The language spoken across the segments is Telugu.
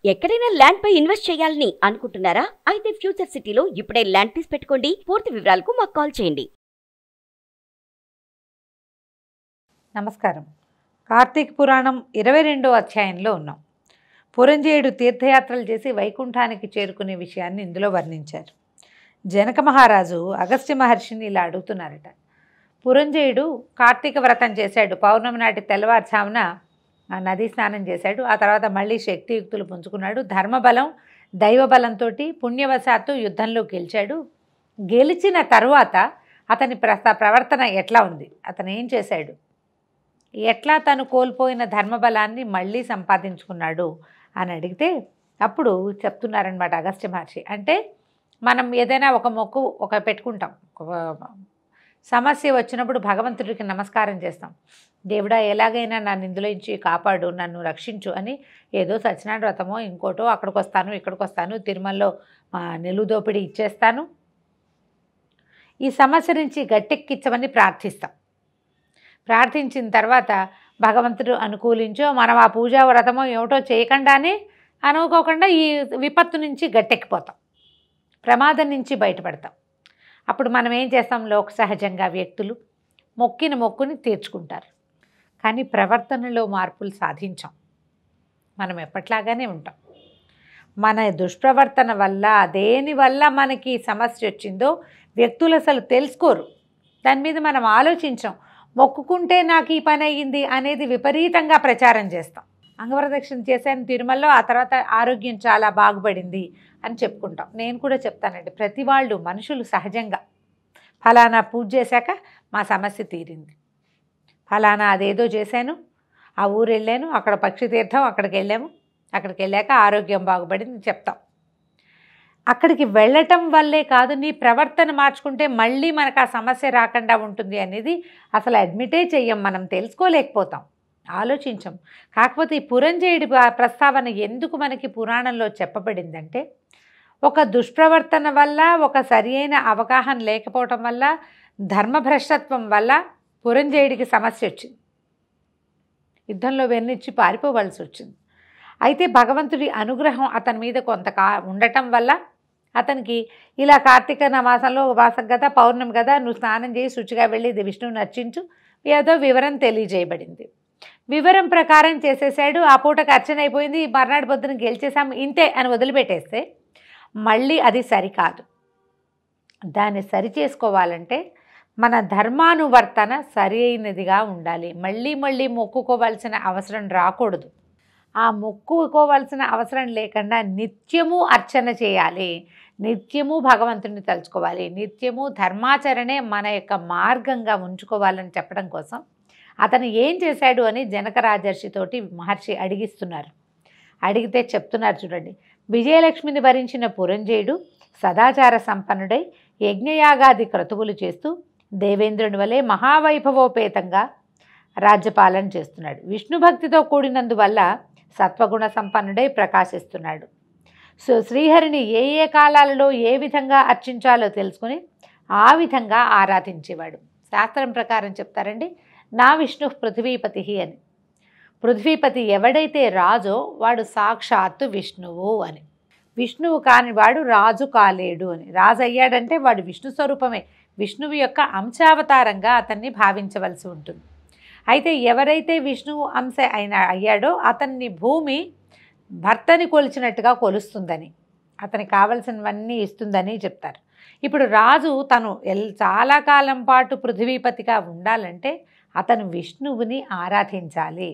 ఎక్కడైనా ల్యాండ్ పై ఇన్వెస్ట్ చేయాలని అనుకుంటున్నారా? అయితే ఫ్యూచర్ సిటీలో ఇప్పుడే ల్యాండ్ తీసి పెట్టుకోండి. పూర్తి వివరాలకు మాకు కాల్ చేయండి. నమస్కారం. కార్తీక పురాణం 22వ అధ్యాయంలో ఉన్నాం. పురంజేయుడు తీర్థయాత్రలు చేసి వైకుంఠానికి చేరుకునే విషయాన్ని ఇందులో వర్ణించారు. జనక మహారాజు అగస్త్య మహర్షిని ఇలా అడుగుతున్నారట. పురంజేయుడు కార్తీక వ్రతం చేశాడు. పౌర్ణమి నాటి తెల్లవారుజామున నదీ స్నానం చేశాడు. ఆ తర్వాత మళ్ళీ శక్తియుక్తులు పుంజుకున్నాడు. ధర్మబలం దైవబలంతో పుణ్యవశాత్తు యుద్ధంలో గెలిచాడు. గెలిచిన తరువాత అతని ప్రవర్తన ఎట్లా ఉంది, అతను ఏం చేశాడు, ఎట్లా తను కోల్పోయిన ధర్మబలాన్ని మళ్ళీ సంపాదించుకున్నాడు అని అడిగితే అప్పుడు చెప్తున్నారనమాట అగస్త్య మహర్షి. అంటే మనం ఏదైనా ఒక మొక్కు పెట్టుకుంటాం, సమస్య వచ్చినప్పుడు భగవంతుడికి నమస్కారం చేస్తాం. దేవుడా ఎలాగైనా నన్ను ఇందులో నుంచి కాపాడు, నన్ను రక్షించు అని. ఏదో సత్యనారాయణ వ్రతమో ఇంకోటో అక్కడికి వస్తాను ఇక్కడికి వస్తాను, తిరుమలలో నిలుదోపిడి ఇచ్చేస్తాను, ఈ సమస్య నుంచి గట్టెక్కించమని ప్రార్థిస్తాం. ప్రార్థించిన తర్వాత భగవంతుడు అనుకూలించో మనం ఆ పూజా వ్రతమో ఏమిటో చేయకుండానే అనుకోకుండా ఈ విపత్తు నుంచి గట్టెక్కిపోతాం, ప్రమాదం నుంచి బయటపడతాం. అప్పుడు మనం ఏం చేస్తాం, లోక సహజంగా వ్యక్తులు మొక్కిన మొక్కుని తీర్చుకుంటారు. కానీ ప్రవర్తనలో మార్పులు సాధించాం. మనం ఎప్పట్లాగానే ఉంటాం. మన దుష్ప్రవర్తన వల్ల, దేనివల్ల మనకి సమస్య వచ్చిందో వ్యక్తులు అసలు తెలుసుకోరు. దాని మీద మనం ఆలోచించాం. మొక్కుకుంటే నాకు ఈ పని అయ్యింది అనేది విపరీతంగా ప్రచారం చేస్తాం. అంగవరదక్షిణ చేశాను తిరుమలలో, ఆ తర్వాత ఆరోగ్యం చాలా బాగుపడింది అని చెప్పుకుంటాం. నేను కూడా చెప్తానండి, ప్రతి వాళ్ళు మనుషులు సహజంగా ఫలానా పూజ చేశాక మా సమస్య తీరింది, ఫలానా అదేదో చేశాను, ఆ ఊరు వెళ్ళాను, అక్కడ పక్షి తీర్థం అక్కడికి వెళ్ళాము, అక్కడికి వెళ్ళాక ఆరోగ్యం బాగుపడింది చెప్తాం. అక్కడికి వెళ్ళటం వల్లే కాదు, నీ ప్రవర్తన మార్చుకుంటే మళ్ళీ మనకు ఆ సమస్య రాకుండా ఉంటుంది అనేది అసలు అడ్మిటే చెయ్యం, మనం తెలుసుకోలేకపోతాం, ఆలోచించం. కాకపోతే ఈ పురంజేయుడి ప్రస్తావన ఎందుకు మనకి పురాణంలో చెప్పబడిందంటే, ఒక దుష్ప్రవర్తన వల్ల, ఒక సరి అయిన అవగాహన లేకపోవటం వల్ల, ధర్మభ్రష్టత్వం వల్ల పురంజేయుడికి సమస్య వచ్చింది. యుద్ధంలో వెన్నిచ్చి పారిపోవలసి వచ్చింది. అయితే భగవంతుడి అనుగ్రహం అతని మీద ఉండటం వల్ల అతనికి ఇలా కార్తీక మాసంలో మాసం కదా, పౌర్ణమి కదా, నువ్వు స్నానం చేసి శుచిగా వెళ్ళి ఇది విష్ణువుని అర్చించు, ఏదో వివరం తెలియజేయబడింది. వివరం ప్రకారం చేసేసాడు. ఆ పూటకు అర్చన అయిపోయింది, మర్నాడు పొద్దున గెలిచేసాము ఇంతే అని వదిలిపెట్టేస్తే మళ్ళీ అది సరికాదు. దాన్ని సరి చేసుకోవాలంటే మన ధర్మానువర్తన సరి అయినదిగా ఉండాలి. మళ్ళీ మళ్ళీ మొక్కుకోవాల్సిన అవసరం రాకూడదు. ఆ మొక్కుకోవాల్సిన అవసరం లేకుండా నిత్యము అర్చన చేయాలి, నిత్యము భగవంతుని తలుచుకోవాలి, నిత్యము ధర్మాచరణే మన యొక్క మార్గంగా ఉంచుకోవాలని చెప్పడం కోసం అతను ఏం చేశాడు అని జనక రాజర్షితోటి మహర్షి అడిగిస్తున్నారు. అడిగితే చెప్తున్నారు చూడండి. విజయలక్ష్మిని వరించిన పురంజేయుడు సదాచార సంపన్నుడై యజ్ఞయాగాది క్రతువులు చేస్తూ దేవేంద్రుని వలె మహావైభవోపేతంగా రాజ్యపాలన చేస్తున్నాడు. విష్ణుభక్తితో కూడినందువల్ల సత్వగుణ సంపన్నుడై ప్రకాశిస్తున్నాడు. శ్రీహరిని ఏ ఏ కాలాలలో ఏ విధంగా అర్చించాలో తెలుసుకుని ఆ విధంగా ఆరాధించేవాడు. శాస్త్రం ప్రకారం చెప్తారండి, నా విష్ణు పృథ్వీపతి అని. పృథ్వీపతి ఎవడైతే రాజో వాడు సాక్షాత్తు విష్ణువు అని. విష్ణువు కాని వాడు రాజు కాలేడు అని. రాజు అయ్యాడంటే వాడు విష్ణు స్వరూపమే, విష్ణువు యొక్క అంశావతారంగా అతన్ని భావించవలసి ఉంటుంది. అయితే ఎవరైతే విష్ణువు అంశ అయ్యాడో అతన్ని భూమి భర్తని కొలిచినట్టుగా కొలుస్తుందని, అతనికి కావలసినవన్నీ ఇస్తుందని చెప్తారు. ఇప్పుడు రాజు తను చాలా కాలం పాటు పృథ్వీపతిగా ఉండాలంటే అతను విష్ణువుని ఆరాధించాలి.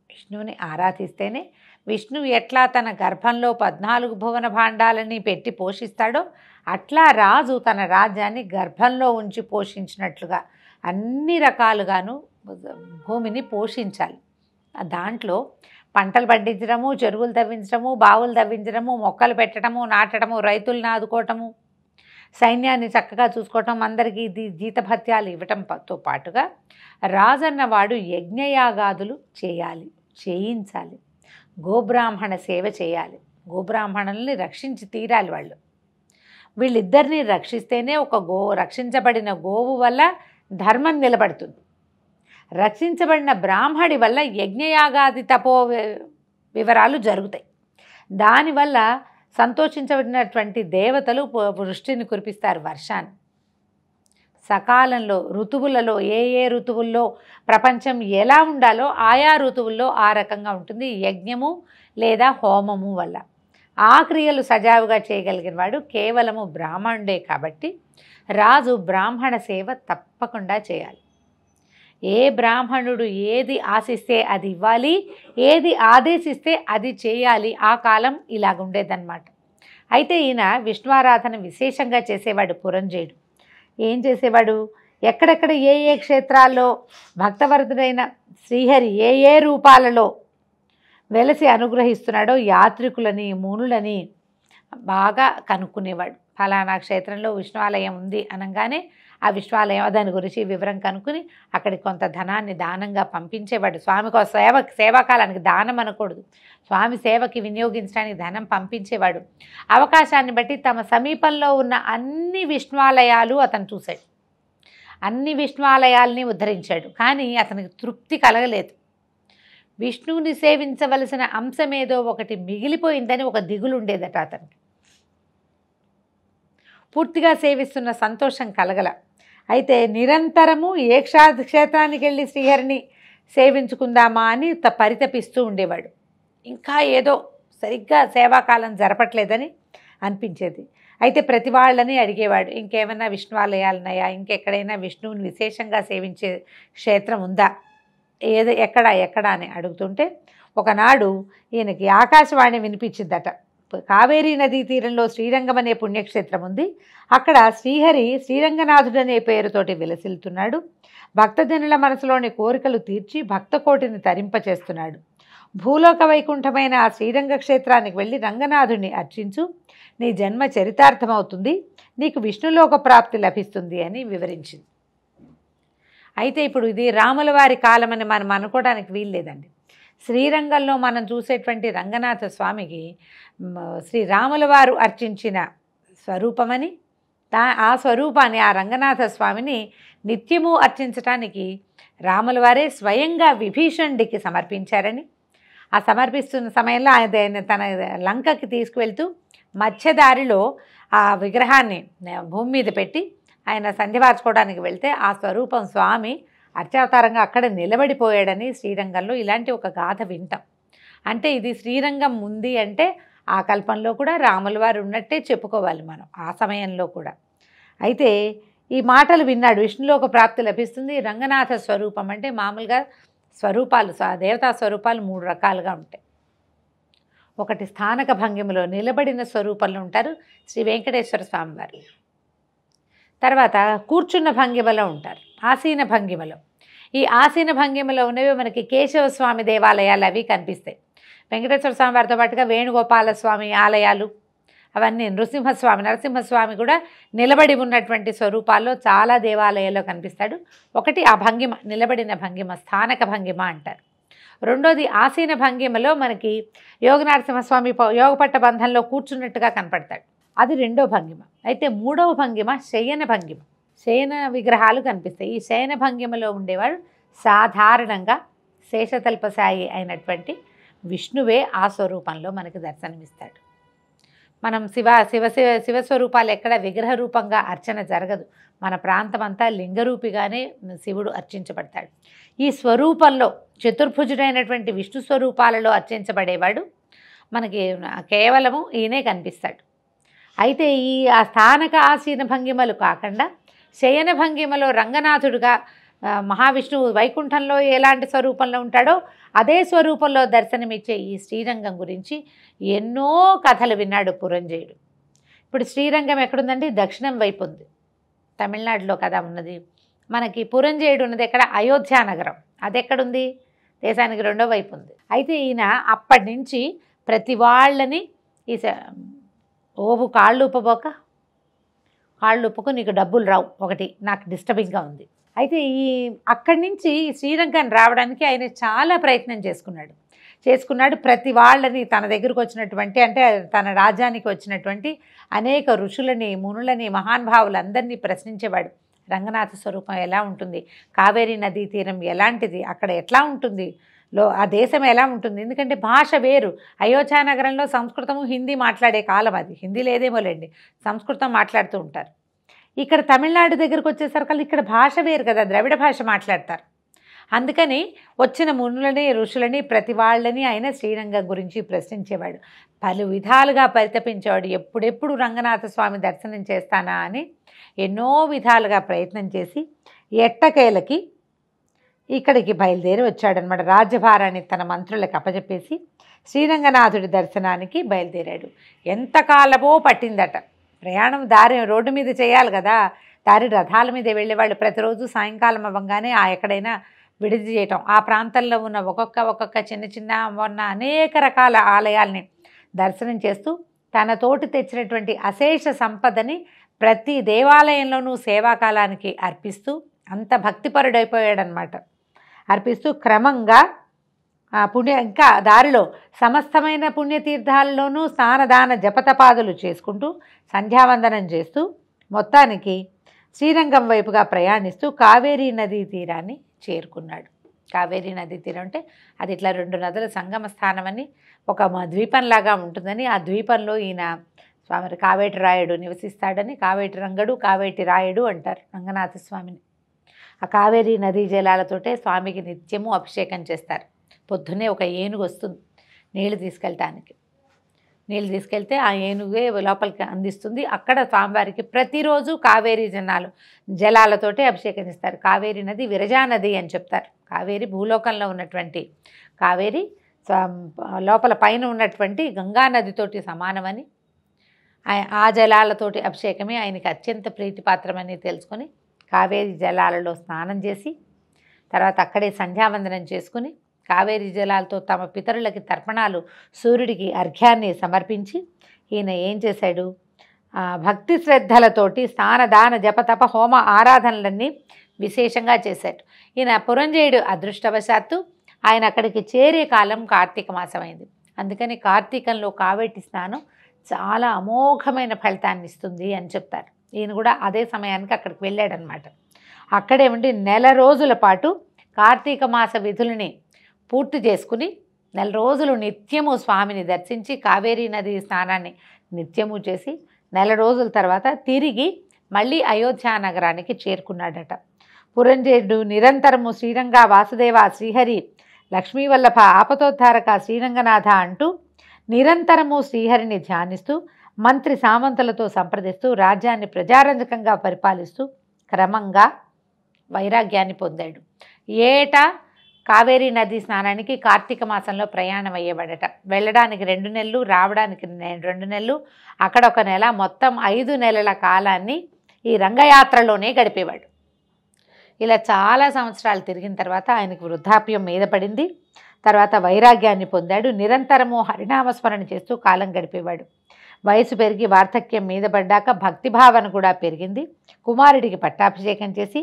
విష్ణువుని ఆరాధిస్తేనే, విష్ణువు ఎట్లా తన గర్భంలో 14 భువన భాండాలని పెట్టి పోషిస్తాడో అట్లా రాజు తన రాజ్యాన్ని గర్భంలో ఉంచి పోషించినట్లుగా అన్ని రకాలుగాను భూమిని పోషించాలి. దాంట్లో పంటలు పండించడము, చెరువులు తవ్వించడము, బావులు తవ్వించడము, మొక్కలు పెట్టడము, నాటడము, రైతులను ఆదుకోవటము, సైన్యాన్ని చక్కగా చూసుకోవటం, అందరికీ జీతభత్యాలు ఇవ్వటంతో పాటుగా రాజన్నవాడు యజ్ఞయాగాదులు చేయాలి, చేయించాలి, గోబ్రాహ్మణ సేవ చేయాలి, గోబ్రాహ్మణుల్ని రక్షించి తీరాలి. వీళ్ళిద్దరినీ రక్షిస్తేనే రక్షించబడిన గోవు వల్ల ధర్మం నిలబడుతుంది. రక్షించబడిన బ్రాహ్మడి వల్ల యజ్ఞయాగాది వివరాలు జరుగుతాయి. దానివల్ల సంతోషించబడినటువంటి దేవతలు వృష్టిని కురిపిస్తారు, వర్షాన్ని. సకాలంలో ఋతువులలో ఏ ఋతువుల్లో ప్రపంచం ఎలా ఉండాలో ఆయా ఋతువుల్లో ఆ రకంగా ఉంటుంది యజ్ఞము లేదా హోమము వల్ల. ఆ క్రియలు సజావుగా చేయగలిగిన వాడు కేవలము బ్రాహ్మణుడే. కాబట్టి రాజు బ్రాహ్మణ సేవ తప్పకుండా చేయాలి. ఏ బ్రాహ్మణుడు ఏది ఆశిస్తే అది ఇవ్వాలి, ఏది ఆదేశిస్తే అది చేయాలి. ఆ కాలం ఇలాగుండేదన్నమాట. అయితే ఈయన విష్ణువారాధన విశేషంగా చేసేవాడు పురంజయుడు. ఏం చేసేవాడు, ఎక్కడెక్కడ ఏ క్షేత్రాల్లో భక్తవరదుడైన శ్రీహరి ఏ రూపాలలో వెలసి అనుగ్రహిస్తున్నాడో యాత్రికులని మునులని బాగా కనుక్కునేవాడు. ఫలానా క్షేత్రంలో విష్ణువాలయం ఉంది అనగానే ఆ విష్ణువాలయం దాని గురించి వివరం కనుక్కుని అక్కడికి కొంత ధనాన్ని దానంగా పంపించేవాడు. స్వామికి సేవాకాలానికి దానం అనకూడదు, స్వామి సేవకి వినియోగించడానికి ధనం పంపించేవాడు. అవకాశాన్ని బట్టి తమ సమీపంలో ఉన్న అన్ని విష్ణువాలయాలు అతను చూశాడు, అన్ని విష్ణువాలయాల్ని ఉద్ధరించాడు. కానీ అతనికి తృప్తి కలగలేదు. విష్ణువుని సేవించవలసిన అంశమేదో ఒకటి మిగిలిపోయిందని ఒక దిగులు ఉండేదట అతనికి. పూర్తిగా సేవిస్తున్న సంతోషం కలగల. అయితే నిరంతరము ఏ క్షేత్రానికి వెళ్ళి శ్రీహరిని సేవించుకుందామా అని పరితపిస్తూ ఉండేవాడు. ఇంకా ఏదో సరిగ్గా సేవాకాలం జరపట్లేదని అనిపించేది. అయితే ప్రతి వాళ్ళని అడిగేవాడు, ఇంకేమైనా విష్ణువాలయాలున్నాయా, ఇంకెక్కడైనా విష్ణువుని విశేషంగా సేవించే క్షేత్రం ఉందా, ఎక్కడ అని అడుగుతుంటే ఒకనాడు ఈయనకి ఆకాశవాణి వినిపించిందట. కావేరీ నదీ తీరంలో శ్రీరంగం అనే పుణ్యక్షేత్రం ఉంది. అక్కడ శ్రీహరి శ్రీరంగనాథుడనే పేరుతోటి విలసిల్లుతున్నాడు. భక్తజనుల మనసులోని కోరికలు తీర్చి భక్తకోటిని తరింపచేస్తున్నాడు. భూలోక వైకుంఠమైన ఆ శ్రీరంగ క్షేత్రానికి వెళ్ళి రంగనాథుడిని అర్చించు, నీ జన్మ చరితార్థమవుతుంది, నీకు విష్ణులోక ప్రాప్తి లభిస్తుంది అని వివరించింది. అయితే ఇప్పుడు ఇది రాముల వారి కాలమని మనం అనుకోవడానికి వీల్లేదండి. శ్రీరంగంలో మనం చూసేటువంటి రంగనాథ స్వామికి శ్రీరాముల వారు అర్చించిన స్వరూపమని, ఆ స్వరూపాన్ని ఆ రంగనాథ స్వామిని నిత్యము అర్చించటానికి రాముల వారే స్వయంగా విభీషణుడికి సమర్పించారని, ఆ సమర్పిస్తున్న సమయంలో ఆయన తన లంకకి తీసుకువెళ్తూ మధ్యదారిలో ఆ విగ్రహాన్ని భూమి మీద పెట్టి ఆయన సంధ్యవార్చుకోవడానికి వెళ్తే ఆ స్వరూపం స్వామి అర్చావతారంగా అక్కడ నిలబడిపోయాడని శ్రీరంగంలో ఇలాంటి ఒక గాథ వింటాం. అంటే ఇది శ్రీరంగం ఉంది అంటే ఆ కల్పంలో కూడా రాముల వారు ఉన్నట్టే చెప్పుకోవాలి మనం ఆ సమయంలో కూడా. అయితే ఈ మాటలు విన్నాడు, విష్ణులోక ప్రాప్తి లభిస్తుంది. రంగనాథ స్వరూపం అంటే మామూలుగా స్వరూపాలు, దేవతా స్వరూపాలు 3 రకాలుగా ఉంటాయి. ఒకటి స్థానక భంగిమలో నిలబడిన స్వరూపంలో ఉంటారు శ్రీ వెంకటేశ్వర స్వామి వారు. తర్వాత కూర్చున్న భంగిమలో ఉంటారు, ఆసీన భంగిమలో. ఈ ఆసీన భంగిమలో ఉన్నవి మనకి కేశవ స్వామి దేవాలయాలు అవి కనిపిస్తాయి. వెంకటేశ్వర స్వామి వారితో పాటుగా వేణుగోపాల స్వామి ఆలయాలు అవన్నీ, నరసింహస్వామి కూడా నిలబడి ఉన్నటువంటి స్వరూపాల్లో చాలా దేవాలయాల్లో కనిపిస్తాడు. ఒకటి ఆ భంగిమ, నిలబడిన భంగిమ, స్థానక భంగిమ అంటారు. రెండోది ఆసీన భంగిమలో మనకి యోగనరసింహస్వామి యోగపట్ట బంధంలో కూర్చున్నట్టుగా కనపడతాడు, అది రెండో భంగిమ. అయితే మూడవ భంగిమ శయన భంగిమ, శయన విగ్రహాలు కనిపిస్తాయి. ఈ శయన భంగిమలో ఉండేవాడు సాధారణంగా శేషతల్పసాయి అయినటువంటి విష్ణువే ఆ స్వరూపంలో మనకి దర్శనమిస్తాడు. మనం శివస్వరూపాలు ఎక్కడ విగ్రహ రూపంగా అర్చన జరగదు. మన ప్రాంతం అంతా లింగరూపిగానే శివుడు అర్చించబడతాడు. ఈ స్వరూపంలో చతుర్భుజుడైనటువంటి విష్ణు స్వరూపాలలో అర్చించబడేవాడు మనకి కేవలము ఈయనే కనిపిస్తాడు. అయితే ఈ ఆ స్థానక ఆసీన భంగిమలు కాకుండా శయన భంగిమలో రంగనాథుడుగా మహావిష్ణువు వైకుంఠంలో ఎలాంటి స్వరూపంలో ఉంటాడో అదే స్వరూపంలో దర్శనమిచ్చే ఈ శ్రీరంగం గురించి ఎన్నో కథలు విన్నాడు పురంజయుడు. ఇప్పుడు శ్రీరంగం ఎక్కడుందండి, దక్షిణం వైపు ఉంది, తమిళనాడులో కదా ఉన్నది. మనకి పురంజయుడు ఉన్నది ఎక్కడ, అయోధ్య నగరం, అది ఎక్కడుంది, దేశానికి రెండో వైపు ఉంది. అయితే ఈయన అప్పటి నుంచి ప్రతి వాళ్ళని ఈ ఓబు కాళ్ళు ఉప్పకు నీకు డబ్బులు రావు, ఒకటి నాకు డిస్టర్బింగ్గా ఉంది. అయితే అక్కడి నుంచి శ్రీరంగాన్ని రావడానికి ఆయన చాలా ప్రయత్నం చేసుకున్నాడు. ప్రతి వాళ్ళని తన దగ్గరకు వచ్చినటువంటి, అంటే తన రాజ్యానికి వచ్చినటువంటి అనేక ఋషులని, మునులని, మహానుభావులందరినీ ప్రశ్నించేవాడు. రంగనాథ స్వరూపం ఎలా ఉంటుంది, కావేరీ నదీ తీరం ఎలాంటిది, అక్కడ ఎట్లా ఉంటుంది, ఆ దేశం ఎలా ఉంటుంది, ఎందుకంటే భాష వేరు. అయోధ్య నగరంలో సంస్కృతము హిందీ మాట్లాడే కాలం అది, హిందీ లేదేమోలేండి, సంస్కృతం మాట్లాడుతూ ఉంటారు. ఇక్కడ తమిళనాడు దగ్గరకు వచ్చేసరికి ఇక్కడ భాష వేరు కదా, ద్రవిడ భాష మాట్లాడతారు. అందుకని వచ్చిన మునులని ఋషులని ప్రతి వాళ్ళని ఆయన శ్రీరంగం గురించి ప్రశ్నించేవాడు, పలు విధాలుగా పరితపించేవాడు. ఎప్పుడెప్పుడు రంగనాథ స్వామి దర్శనం చేస్తానా అని ఎన్నో విధాలుగా ప్రయత్నం చేసి ఎట్టకేలకి ఇక్కడికి బయలుదేరి వచ్చాడనమాట. రాజ్యభారాన్ని తన మంత్రులకు అప్పచెప్పేసి శ్రీరంగనాథుడి దర్శనానికి బయలుదేరాడు. ఎంతకాలమో పట్టిందట ప్రయాణం. దారి రోడ్డు మీద చేయాలి కదా, దారి రథాల మీద వెళ్ళేవాళ్ళు. ప్రతిరోజు సాయంకాలం అవ్వగానే ఎక్కడైనా విడిది చేయటం, ఆ ప్రాంతంలో ఉన్న ఒక్కొక్క చిన్న చిన్న ఉన్న అనేక రకాల ఆలయాల్ని దర్శనం చేస్తూ తన తోటి తెచ్చినటువంటి అశేష సంపదని ప్రతి దేవాలయంలోనూ సేవాకాలానికి అర్పిస్తూ అంత భక్తిపరుడైపోయాడనమాట. అర్పిస్తూ క్రమంగా ఇంకా దారిలో సమస్తమైన పుణ్యతీర్థాల్లోనూ స్నానదాన జపతపాదులు చేసుకుంటూ సంధ్యావందనం చేస్తూ మొత్తానికి శ్రీరంగం వైపుగా ప్రయాణిస్తూ కావేరీ నదీ తీరాన్ని చేరుకున్నాడు. కావేరీ నదీ తీరం అంటే అది ఇట్లా 2 నదుల సంగమ స్థానం అని, ఒక ద్వీపంలాగా ఉంటుందని, ఆ ద్వీపంలో ఈయన స్వామి కావేటి రాయుడు నివసిస్తాడని, కావేటి రంగడు కావేటి రాయుడు అంటారు రంగనాథ స్వామిని. ఆ కావేరీ నదీ జలాలతోటే స్వామికి నిత్యము అభిషేకం చేస్తారు. పొద్దున్నే ఒక ఏనుగు వస్తుంది నీళ్లు తీసుకెళ్ళటానికి. నీళ్ళు తీసుకెళ్తే ఆ ఏనుగే లోపలికి అందిస్తుంది. అక్కడ స్వామివారికి ప్రతిరోజు కావేరీ జలాలతోటే అభిషేకం ఇస్తారు. కావేరీ నది విరజా నది అని చెప్తారు. కావేరి భూలోకంలో ఉన్నటువంటి కావేరి లోపల పైన ఉన్నటువంటి గంగా నదితోటి సమానమని, ఆ జలాలతోటి అభిషేకమే ఆయనకి అత్యంత ప్రీతిపాత్రమని తెలుసుకొని కావేరీ జలాలలో స్నానం చేసి తర్వాత అక్కడే సంధ్యావందనం చేసుకుని కావేరీ జలాలతో తమ పితరులకి తర్పణాలు, సూర్యుడికి అర్ఘ్యాన్ని సమర్పించి ఈయన ఏం చేశాడు, భక్తి శ్రద్ధలతోటి స్నానదాన జపతప హోమ ఆరాధనలన్నీ విశేషంగా చేశాడు. ఈయన పురంజయుడు అదృష్టవశాత్తు ఆయన అక్కడికి చేరే కాలం కార్తీక మాసమైంది. అందుకని కార్తీకంలో కావేటి స్నానం చాలా అమోఘమైన ఫలితాన్ని ఇస్తుంది అని చెప్తారు. ఈయన కూడా అదే సమయానికి అక్కడికి వెళ్ళాడనమాట. అక్కడే ఉండి 1 నెల రోజుల పాటు కార్తీక మాస విధులని పూర్తి చేసుకుని 1 నెల రోజులు నిత్యము స్వామిని దర్శించి కావేరీ నది స్నానాన్ని నిత్యము చేసి 1 నెల రోజుల తర్వాత తిరిగి మళ్ళీ అయోధ్య నగరానికి చేరుకున్నాడట. పురంజయుడు నిరంతరము శ్రీరంగ వాసుదేవ శ్రీహరి లక్ష్మీవల్లభ ఆపతోద్ధారక శ్రీరంగనాథ అంటూ నిరంతరము శ్రీహరిని ధ్యానిస్తూ మంత్రి సామంతులతో సంప్రదిస్తూ రాజ్యాన్ని ప్రజారంజకంగా పరిపాలిస్తూ క్రమంగా వైరాగ్యాన్ని పొందాడు. ఏటా కావేరీ నది స్నానానికి కార్తీక మాసంలో ప్రయాణం అయ్యేవాడట. వెళ్ళడానికి 2 నెలలు, రావడానికి 2 నెలలు, అక్కడ 1 నెల, మొత్తం 5 నెలల కాలాన్ని ఈ రంగయాత్రలోనే గడిపేవాడు. ఇలా చాలా సంవత్సరాలు తిరిగిన తర్వాత ఆయనకు వృద్ధాప్యం మీద పడింది. తర్వాత వైరాగ్యాన్ని పొందాడు. నిరంతరము హరినామస్మరణ చేస్తూ కాలం గడిపేవాడు. వయసు పెరిగి వార్ధక్యం మీద పడ్డాక భక్తిభావన కూడా పెరిగింది. కుమారుడికి పట్టాభిషేకం చేసి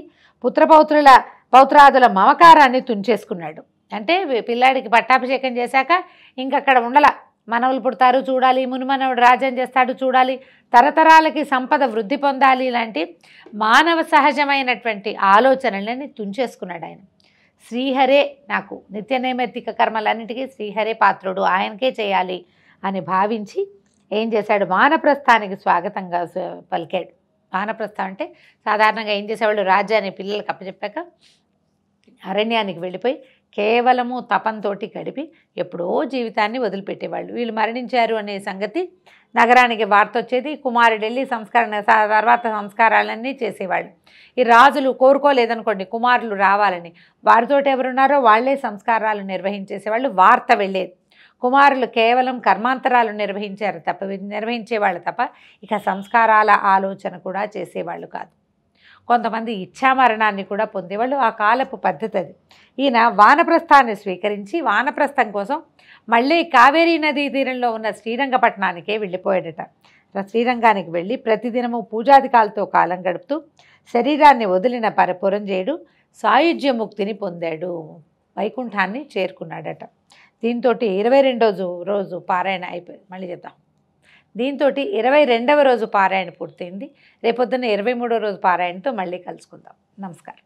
పౌత్రాదుల మమకారాన్ని తుంచేసుకున్నాడు. అంటే పిల్లాడికి పట్టాభిషేకం చేశాక ఇంకక్కడ ఉండల, మనవలు పుడతారు చూడాలి, మునిమనవుడు రాజ్యం చేస్తాడు చూడాలి, తరతరాలకి సంపద వృద్ధి పొందాలి, ఇలాంటి మానవ సహజమైనటువంటి ఆలోచనలని తుంచేసుకున్నాడు ఆయన. శ్రీహరే నాకు నిత్య నైమిత్తిక కర్మలన్నిటికీ శ్రీహరే పాత్రుడు, ఆయనకే చేయాలి అని భావించి ఏం చేశాడు, వానప్రస్థానికి స్వాగతంగా పలికాడు. వానప్రస్థం అంటే సాధారణంగా ఏం చేసేవాళ్ళు, రాజ్యాన్ని పిల్లలకు అప్పచెప్పాక అరణ్యానికి వెళ్ళిపోయి కేవలము తపంతో గడిపి ఎప్పుడో జీవితాన్ని వదిలిపెట్టేవాళ్ళు. వీళ్ళు మరణించారు అనే సంగతి నగరానికి వార్త వచ్చేది. కుమారుడు వెళ్ళి తర్వాత సంస్కారాలన్నీ చేసేవాళ్ళు. ఈ రాజులు కోరుకోలేదనుకోండి కుమారులు రావాలని, వారితోటి ఎవరున్నారో వాళ్లే సంస్కారాలు నిర్వహించేసేవాళ్ళు. వార్త వెళ్ళేది. కుమారులు కేవలం కర్మాంతరాలు నిర్వహించేవాళ్ళు తప్ప ఇక సంస్కారాల ఆలోచన కూడా చేసేవాళ్ళు కాదు. కొంతమంది ఇచ్ఛామరణాన్ని కూడా పొందేవాళ్ళు. ఆ కాలపు పద్ధతి అది. ఈయన వానప్రస్థాన్ని స్వీకరించి వానప్రస్థం కోసం మళ్ళీ కావేరీ నదీ తీరంలో ఉన్న శ్రీరంగపట్నానికే వెళ్ళిపోయాడట. శ్రీరంగానికి వెళ్ళి ప్రతిదినము పూజాధికాలతో కాలం గడుపుతూ శరీరాన్ని వదిలిన పురంజయుడు సాయుధ్యముక్తిని పొందాడు, వైకుంఠాన్ని చేరుకున్నాడట. దీంతో 22వ రోజు పారాయణ అయిపోయింది. మళ్ళీ చెప్తాం. దీంతో 22వ రోజు పారాయణ పూర్తయింది. రేపొద్దున్న 23వ రోజు పారాయణతో మళ్ళీ కలుసుకుందాం. నమస్కారం.